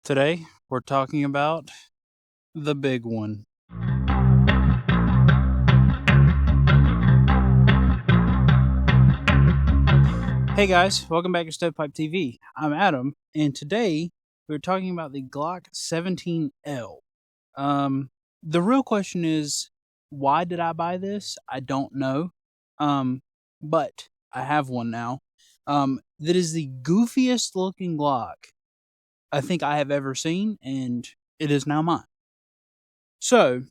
Today, we're talking about the big one. Hey guys, welcome back to Stovepipe TV. I'm Adam, and today we're talking about the Glock 17L. The real question is, why did I buy this? I don't know. But I have one now. That is the goofiest looking Glock I think I have ever seen, and it is now mine. So,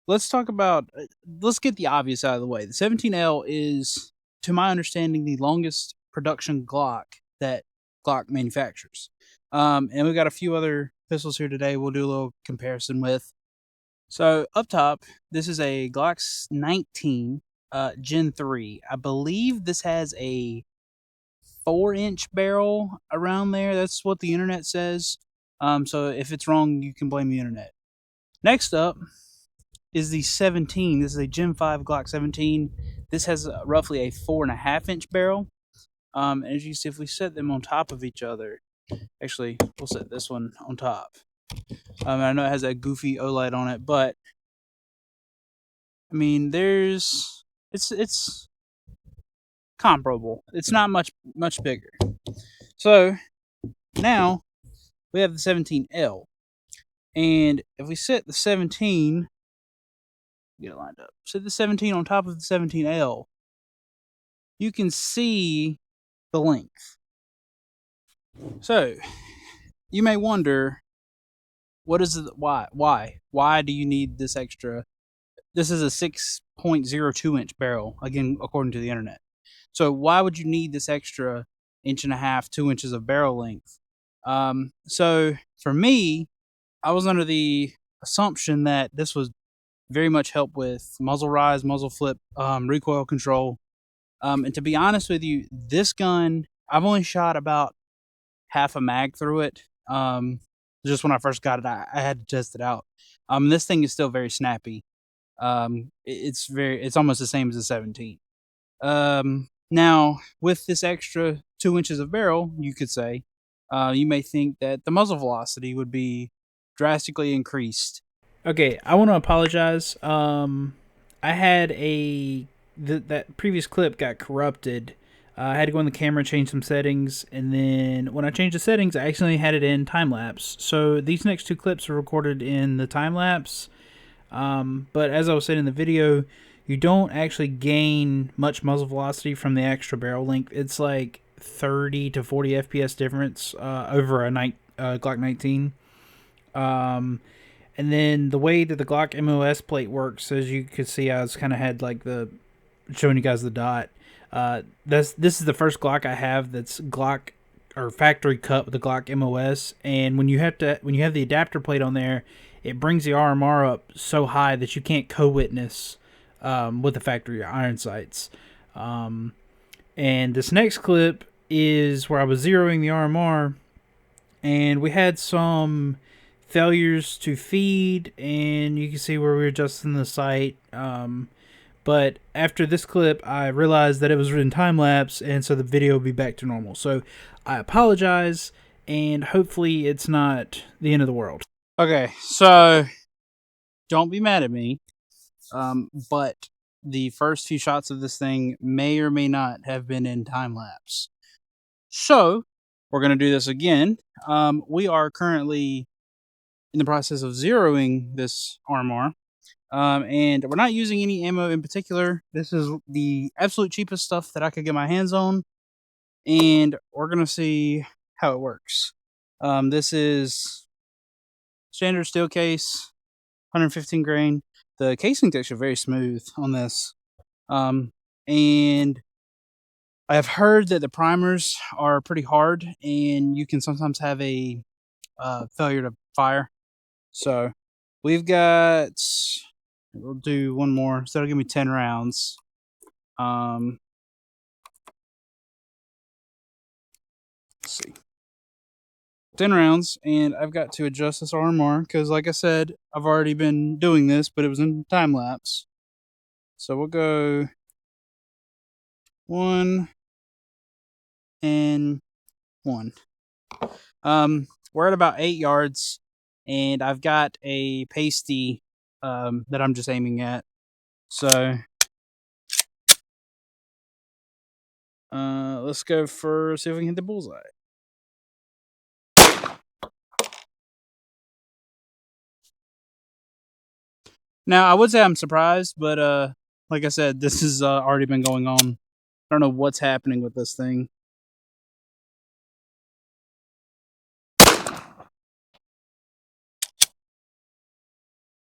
let's talk about, let's get the obvious out of the way. The 17L is, to my understanding, the longest production Glock that Glock manufactures. And we've got a few other pistols here today we'll do a little comparison with. So, up top, this is a Glock 19 Gen 3. I believe this has a 4-inch barrel around there. That's what the internet says. So, if it's wrong, you can blame the internet. Next up is the 17. This is a Gen 5 Glock 17. This has roughly a 4.5-inch barrel. As you see, if we set them on top of each other, actually, we'll set this one on top. I know it has that goofy OLED on it, but I mean, it's comparable. It's not much bigger. So now we have the 17L, and if we set the 17, get it lined up. Set the 17 on top of the 17L, you can see the length. So you may wonder, what is it? Why do you need this extra? This is a 6.02-inch barrel, again, according to the internet. So why would you need this extra 1.5 2 inches of barrel length? So for me, I was under the assumption that this was very much help with muzzle rise, muzzle flip, recoil control. And to be honest with you, this gun, I've only shot about half a mag through it. Just when I first got it, I had to test it out. This thing is still very snappy. It's almost the same as the 17. Now with this extra 2 inches of barrel, you could say, you may think that the muzzle velocity would be drastically increased. Okay, I want to apologize. I had that previous clip got corrupted. I had to go in the camera, change some settings, and then when I changed the settings, I accidentally had it in time lapse. So these next two clips are recorded in the time lapse. But as I was saying in the video, you don't actually gain much muzzle velocity from the extra barrel length. It's like 30 to 40 FPS difference over a Glock 19. And then the way that the Glock MOS plate works, as you could see, I was kind of had like showing you guys the dot. This is the first Glock I have that's Glock or factory cut with the Glock MOS, and when you have the adapter plate on there, it brings the RMR up so high that you can't co-witness with the factory iron sights. And this next clip is where I was zeroing the RMR, and we had some failures to feed, and you can see where we were adjusting the sight. But after this clip, I realized that it was in time lapse, and so the video will be back to normal. So I apologize, and hopefully it's not the end of the world. Okay, so don't be mad at me, but the first few shots of this thing may or may not have been in time lapse. So we're going to do this again. We are currently in the process of zeroing this RMR. And we're not using any ammo in particular. This is the absolute cheapest stuff that I could get my hands on, and we're gonna see how it works. This is standard steel case, 115 grain. The casing's actually very smooth on this, and I have heard that the primers are pretty hard, and you can sometimes have a failure to fire. So we've got. We'll do one more, so that'll give me 10 rounds. Let's see. 10 rounds, and I've got to adjust this RMR, because like I said, I've already been doing this, but it was in time lapse. So we'll go 1 and 1. we're at about 8 yards, and I've got a pasty that I'm just aiming at. So let's go for see if we can hit the bullseye. Now I would say I'm surprised, but like I said, this has already been going on. I don't know what's happening with this thing.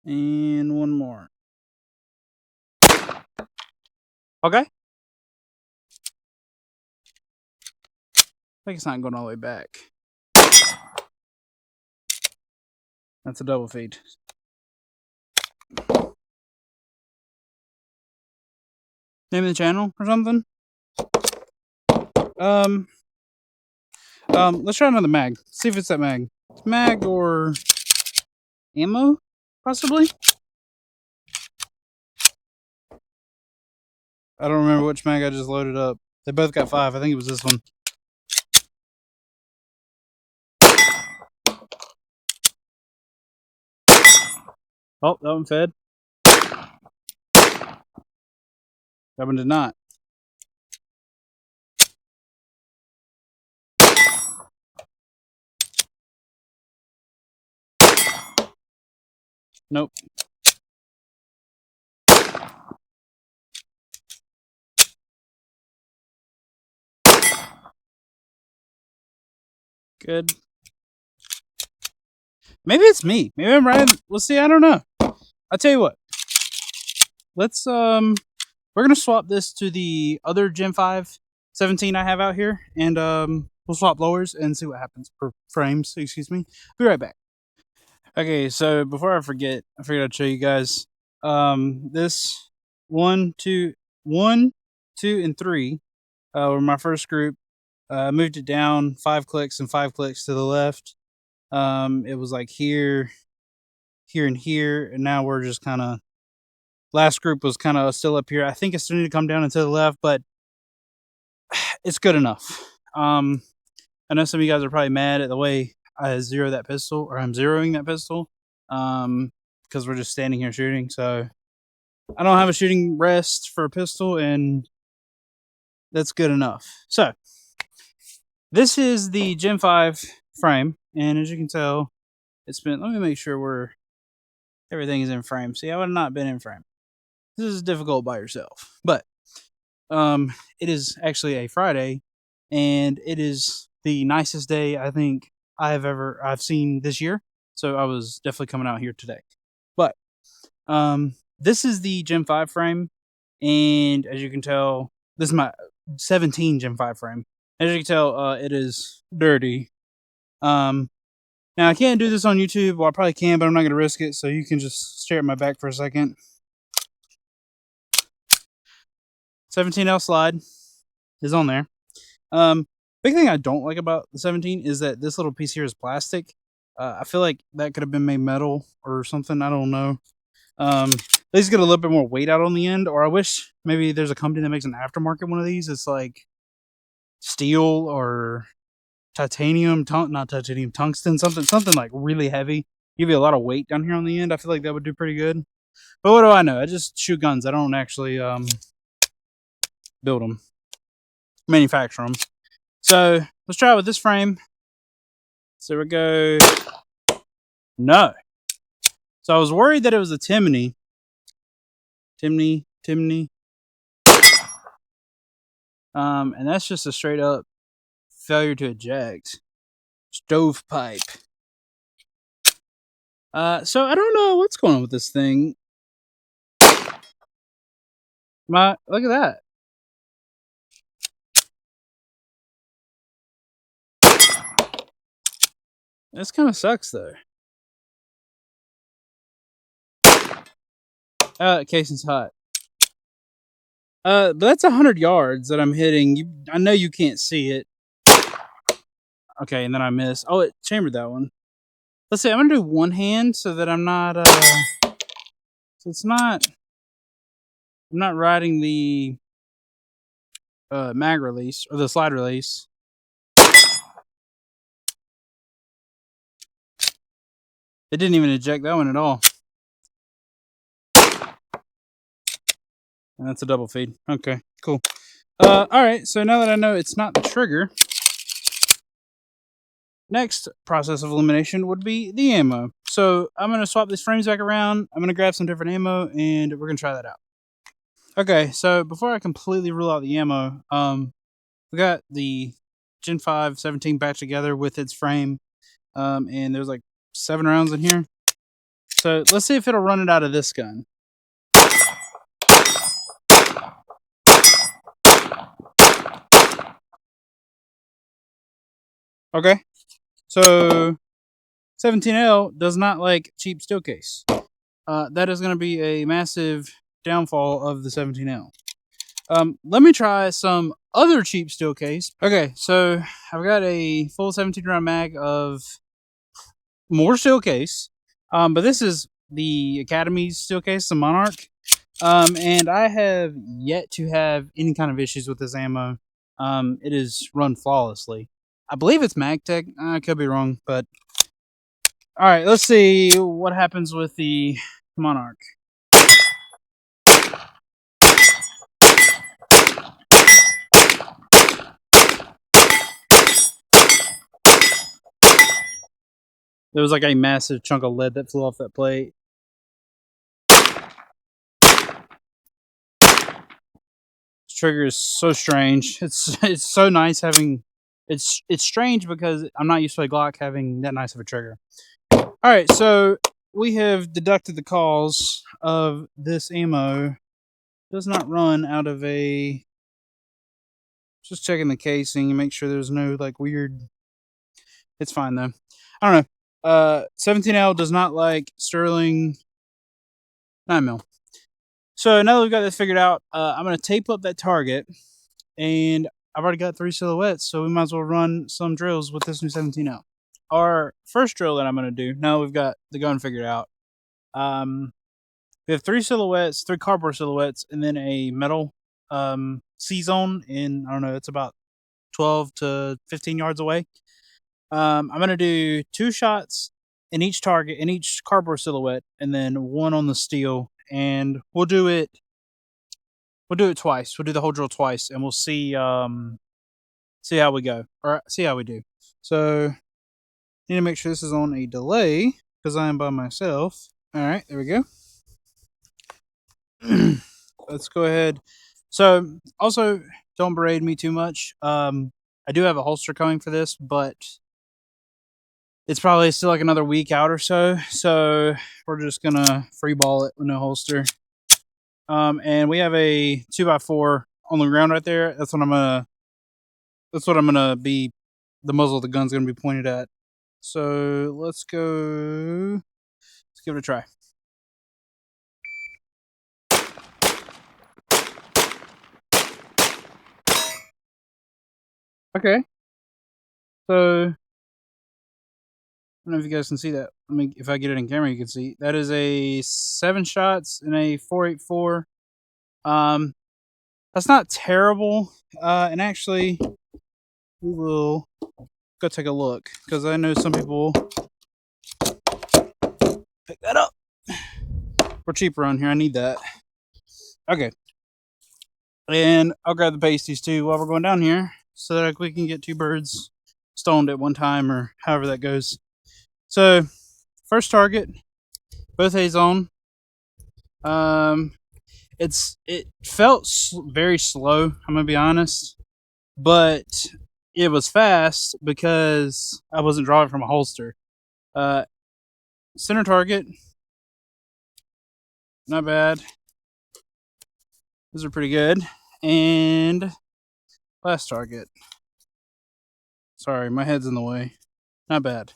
And one more. Okay. I think it's not going all the way back. That's a double feed. Name of the channel or something? Let's try another mag. See if it's that mag. Mag or ammo, possibly? I don't remember which mag I just loaded up. They both got 5. I think it was this one. Oh, that one fed. That one did not. Nope. Good. Maybe it's me. Maybe I'm right. We'll see. I don't know. I'll tell you what. Let's we're gonna swap this to the other Gen 5 17 I have out here, and we'll swap lowers and see what happens per frames. Excuse me. Be right back. Okay, so before I forget, I figured I'd show you guys. This 1, 2, 1, 2, and 3 were my first group. I moved it down 5 clicks and 5 clicks to the left. It was like here, here, and here, and now we're just kind of. Last group was kind of still up here. I think it's starting to come down and to the left, but it's good enough. I know some of you guys are probably mad at the way I zero that pistol, or I'm zeroing that pistol, because we're just standing here shooting. So I don't have a shooting rest for a pistol, and that's good enough. So this is the Gen 5 frame, and as you can tell, it's been. Let me make sure everything is in frame. See, I would have not been in frame. This is difficult by yourself, but it is actually a Friday, and it is the nicest day I think I've seen this year. So I was definitely coming out here today. But this is the Gen 5 frame, and as you can tell, this is my 17 Gen 5 frame. As you can tell, it is dirty. Now I can't do this on YouTube. Well, I probably can, but I'm not going to risk it. So you can just stare at my back for a second. 17L slide is on there. Big thing I don't like about the 17 is that this little piece here is plastic. I feel like that could have been made metal or something. I don't know. They just get a little bit more weight out on the end, or I wish maybe there's a company that makes an aftermarket one of these. It's like steel or titanium, not titanium, tungsten, something like really heavy. Give you a lot of weight down here on the end. I feel like that would do pretty good. But what do I know? I just shoot guns. I don't actually build them, manufacture them. So let's try it with this frame. So we go. No. So I was worried that it was a Timney. And that's just a straight up failure to eject. Stovepipe. So I don't know what's going on with this thing. Look at that. This kind of sucks though. Casing's hot. But that's 100 yards that I'm hitting. I know you can't see it. Okay, and then I miss. Oh, it chambered that one. Let's see. I'm gonna do one hand so that I'm not. So it's not. I'm not riding the mag release or the slide release. It didn't even eject that one at all. And that's a double feed. Okay, cool. Alright, so now that I know it's not the trigger, next process of elimination would be the ammo. So I'm going to swap these frames back around. I'm going to grab some different ammo, and we're going to try that out. Okay, so before I completely rule out the ammo, we got the Gen 5 17 batch together with its frame, and there's like 7 rounds in here. So let's see if it'll run it out of this gun. Okay, so 17L does not like cheap steel case. That is going to be a massive downfall of the 17L. Let me try some other cheap steel case. Okay, so I've got a full 17 round mag of more steel case. But this is the Academy's steel case, the Monarch. And I have yet to have any kind of issues with this ammo. It is run flawlessly. I believe it's MagTech. I could be wrong, but all right, let's see what happens with the Monarch. There was like a massive chunk of lead that flew off that plate. This trigger is so strange. It's so nice having. It's strange because I'm not used to a Glock having that nice of a trigger. All right, so we have deducted the cause of this ammo does not run out of a. Just checking the casing and make sure there's no like weird. It's fine though. I don't know. 17L does not like Sterling 9mm. So now that we've got this figured out, I'm going to tape up that target, and I've already got 3 silhouettes, so we might as well run some drills with this new 17L. Our first drill that I'm going to do, now we've got the gun figured out, we have 3 silhouettes, 3 cardboard silhouettes, and then a metal C-zone in, I don't know, it's about 12 to 15 yards away. I'm going to do 2 shots in each target, in each cardboard silhouette, and then 1 on the steel. And we'll do it twice. We'll do the whole drill twice, and we'll see see how we go, or see how we do. So need to make sure this is on a delay because I am by myself. All right, there we go. Let's go ahead. So also don't berate me too much. I do have a holster coming for this, but it's probably still like another week out or so. So we're just gonna free ball it with no holster. And we have a 2x4 on the ground right there. That's what I'm gonna be. The muzzle of the gun's gonna be pointed at. So let's go. Let's give it a try. Okay. So I don't know if you guys can see that. I mean, if I get it in camera, you can see that is a 7 shots in a 4.84. That's not terrible. And actually, we will go take a look because I know some people pick that up. We're cheaper on here. I need that. Okay. And I'll grab the pasties too while we're going down here so that we can get 2 birds stoned at one time or however that goes. So, first target, both A's on. It felt very slow, I'm gonna be honest, but it was fast because I wasn't drawing from a holster. Center target, not bad. Those are pretty good. And last target. Sorry, my head's in the way. Not bad.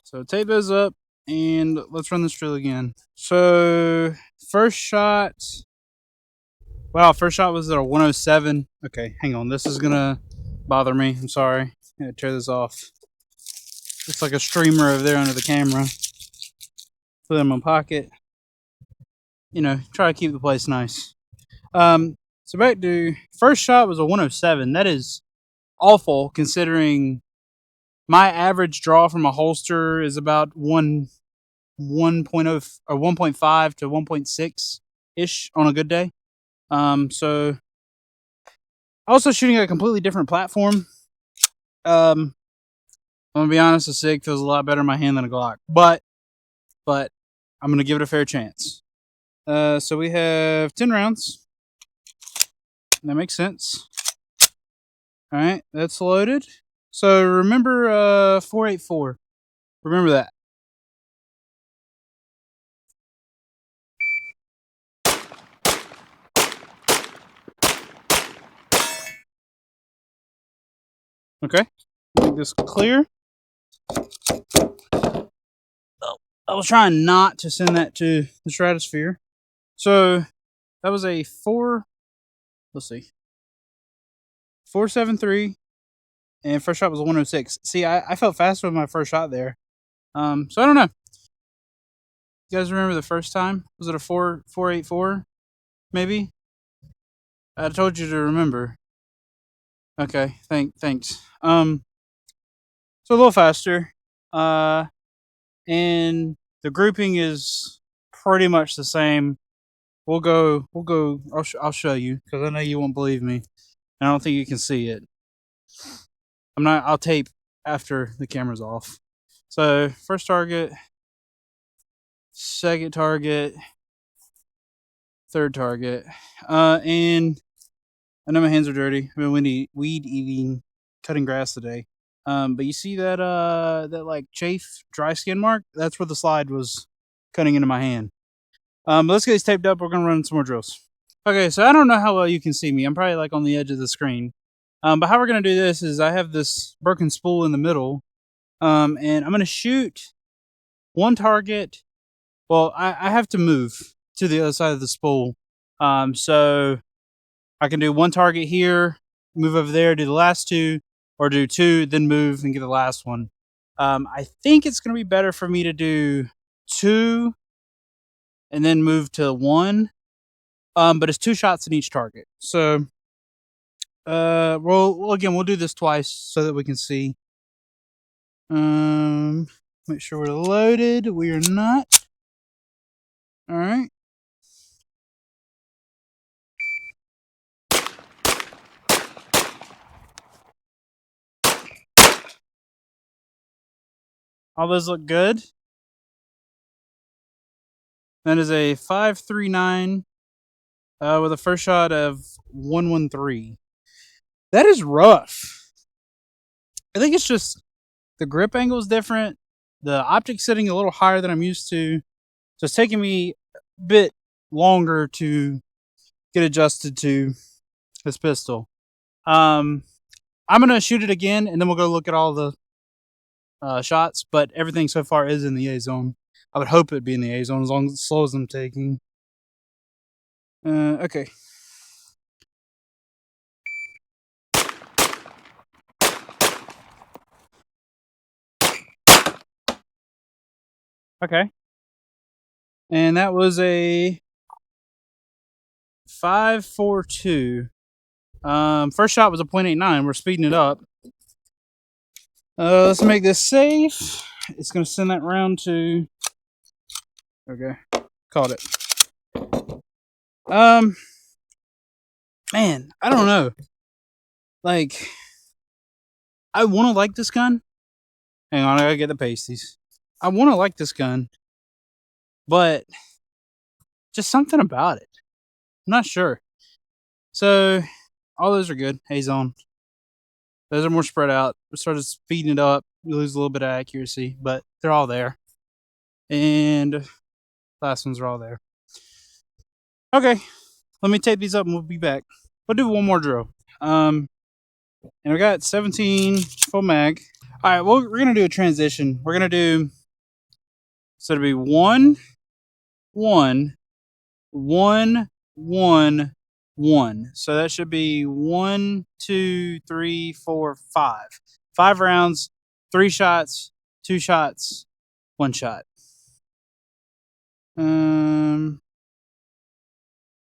So tape those up and let's run this drill again. So first shot. Wow, first shot was at a 107. Okay, hang on. This is gonna bother me. I'm sorry. I'm gonna tear this off. It's like a streamer over there under the camera. Put it in my pocket. You know, try to keep the place nice. So back to first shot was a 107. That is awful considering my average draw from a holster is about 1 1.0 or 1.5 to 1.6 ish on a good day. So also shooting at a completely different platform. I'm gonna be honest, the SIG feels a lot better in my hand than a Glock, but I'm gonna give it a fair chance. So we have 10 rounds. That makes sense. All right, that's loaded. So remember 484. Remember that. Okay, make this clear. Oh, I was trying not to send that to the stratosphere. So that was a 4. Let's see, 473, and first shot was a 106. See, I felt faster with my first shot there. So I don't know. You guys remember the first time? Was it a 484? Maybe. I told you to remember. Okay, thanks. So a little faster. And the grouping is pretty much the same. We'll go. I'll show you because I know you won't believe me. I don't think you can see it. I'll tape after the camera's off. So first target, second target, third target, and I know my hands are dirty. I've been weed eating, cutting grass today. But you see that that like chafe dry skin mark? That's where the slide was cutting into my hand. Let's get these taped up. We're gonna run some more drills. Okay, so I don't know how well you can see me. I'm probably like on the edge of the screen. But how we're gonna do this is I have this broken spool in the middle, and I'm gonna shoot one target. Well, I have to move to the other side of the spool. So I can do one target here, move over there, do the last two, or do two, then move and get the last one. I think it's going to be better for me to do two and then move to one. But it's 2 shots in each target. So, we'll do this twice so that we can see. Make sure we're loaded. We are not. All right. All those look good. That is a 5.39 with a first shot of 113. That is rough. I think it's just the grip angle is different. The optic's sitting a little higher than I'm used to. So it's taking me a bit longer to get adjusted to this pistol. I'm going to shoot it again, and then we'll go look at all the shots. But everything so far is in the A zone. I would hope it'd be in the A zone as slow as I'm taking. Okay. Okay. And that was a 5.42. First shot was a 0.89. We're speeding it up. Let's make this safe. It's going to send that round to... Okay. Caught it. Man, I don't know. Like, I want to like this gun. Hang on, I gotta get the pasties. I want to like this gun, but just something about it. I'm not sure. So, all those are good. A zone. Those are more spread out. We started speeding it up. We lose a little bit of accuracy, but they're all there. And last ones are all there. Okay, let me tape these up and we'll be back. We'll do one more drill. And we got 17 full mag. All right, well, we're gonna do a transition. We're gonna do, so it'll be 1, 1, 1, 1, 1. So that should be 1, 2, 3, 4, 5. 5 rounds, 3 shots, 2 shots, 1 shot.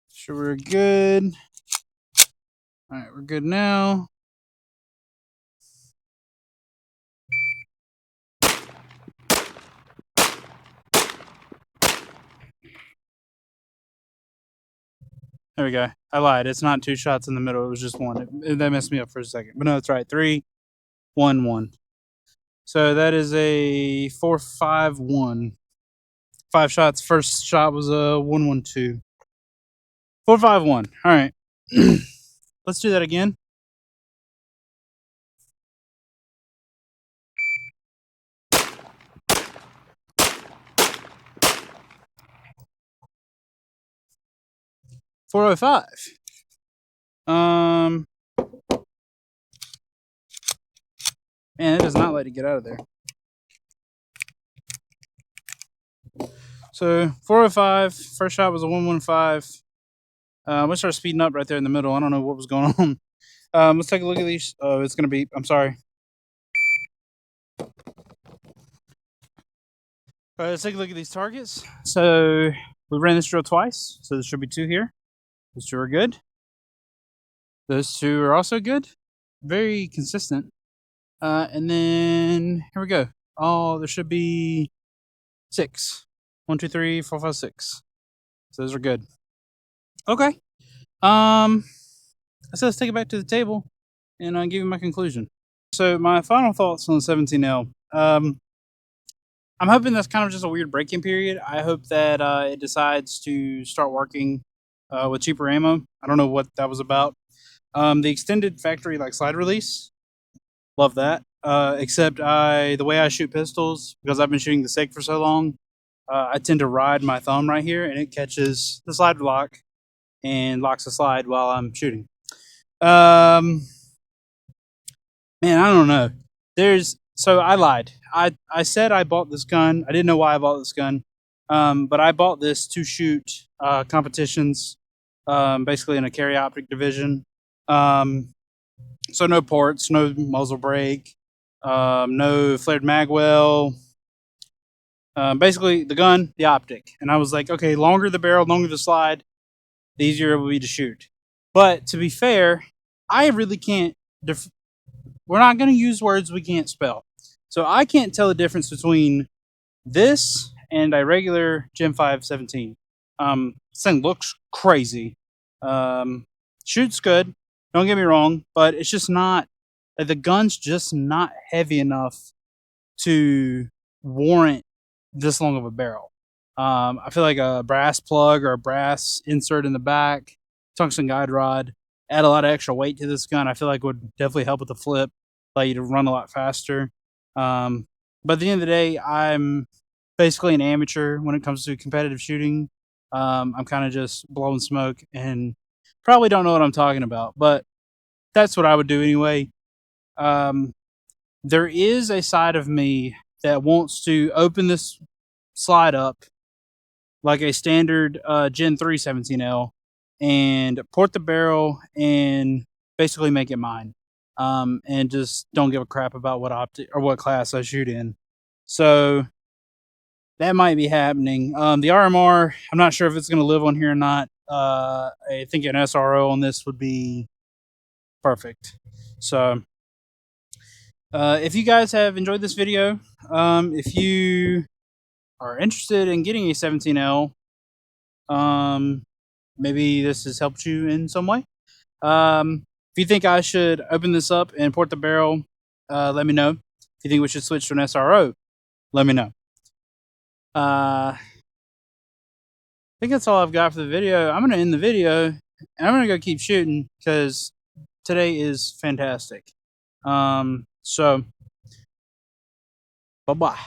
Sure we're good. All right, we're good now. There we go. I lied. It's not 2 shots in the middle. It was just one. That messed me up for a second. But no, that's right. 3, 1, 1. So that is a 4-5-1. 5 shots. First shot was a 1-1-2. 4-5-1. All right. Let's do that again. .405. Man, it does not let it get out of there. So 405. First shot was a 1-1-5. Let's start speeding up right there in the middle. I don't know what was going on. Let's take a look at these. Oh, it's gonna beep. I'm sorry. All right, let's take a look at these targets. So we ran this drill twice. So there should be 2 here. Those 2 are good. Those 2 are also good. Very consistent. And then here we go. Oh, there should be 6. 1, 2, 3, 4, 5, 6. So those are good. Okay. So let's take it back to the table and give you my conclusion. So my final thoughts on the 17L. I'm hoping that's kind of just a weird break-in period. I hope that it decides to start working with cheaper ammo. I don't know what that was about. The extended factory slide release, love that. Except the way I shoot pistols, because I've been shooting the SIG for so long, I tend to ride my thumb right here, and it catches the slide lock and locks the slide while I'm shooting. Man, I don't know. So I lied. I said I bought this gun. I didn't know why I bought this gun. But I bought this to shoot competitions, basically in a carry optic division. So no ports, no muzzle brake, no flared magwell. Basically the gun, the optic. And I was like, okay, longer the barrel, longer the slide, the easier it will be to shoot. But to be fair, I really can't. We're not going to use words we can't spell. So I can't tell the difference between this and a regular Gen 5 17. This thing looks crazy. Shoots good. Don't get me wrong, but it's just not. The gun's just not heavy enough to warrant this long of a barrel. I feel like a brass plug or a brass insert in the back, tungsten guide rod, add a lot of extra weight to this gun. I feel like would definitely help with the flip, allow you to run a lot faster. But at the end of the day, I'm basically an amateur when it comes to competitive shooting. I'm kind of just blowing smoke and probably don't know what I'm talking about, but that's what I would do anyway. There is a side of me that wants to open this slide up like a standard Gen 3 17L and port the barrel and basically make it mine. And just don't give a crap about what optic or what class I shoot in. So that might be happening. The RMR, I'm not sure if it's going to live on here or not. I think an SRO on this would be perfect. So if you guys have enjoyed this video, if you are interested in getting a 17L, maybe this has helped you in some way. If you think I should open this up and port the barrel, let me know. If you think we should switch to an SRO, let me know. I think that's all I've got for the video. I'm going to end the video, and I'm going to go keep shooting because today is fantastic. So, bye-bye.